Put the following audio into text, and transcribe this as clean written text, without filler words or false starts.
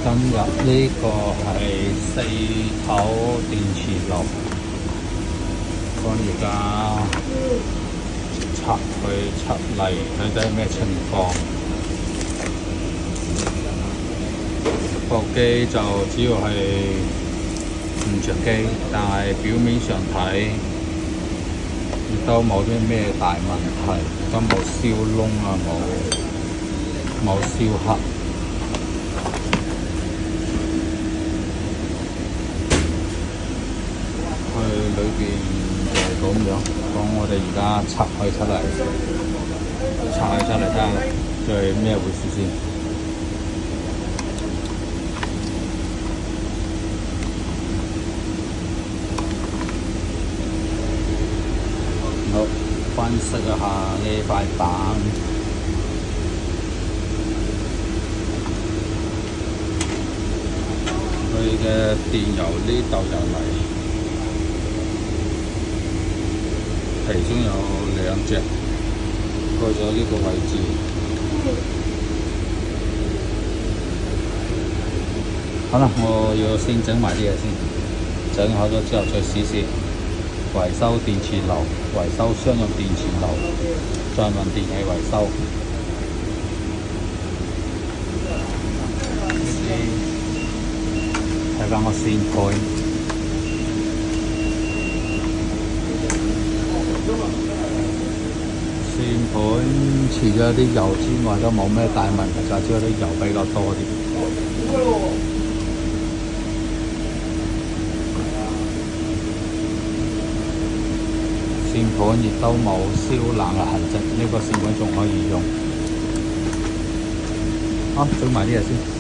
今日呢個係四頭電磁爐，我而家拆嚟睇睇咩情況。部機就主要係唔着機，但係表面上睇亦都冇啲咩大問題，都冇燒窿啊，冇燒黑。佢裏邊就係咁樣，講我哋而家拆開出嚟睇下，係咩回事先？好，分析一下呢塊板。佢嘅電由呢度入嚟，其中有兩隻，過咗呢個位置。好啦，我要先整埋啲嘢先，整好咗之後再試試。維修電磁爐，維修商用電磁爐，再問電器維修。睇返個線盤，線盤除咗啲油之外都冇咩大問題，就係只有啲油比較多啲。線盤亦都冇燒冷嘅痕跡，呢個線盤仲可以用。好，整埋啲嘢先。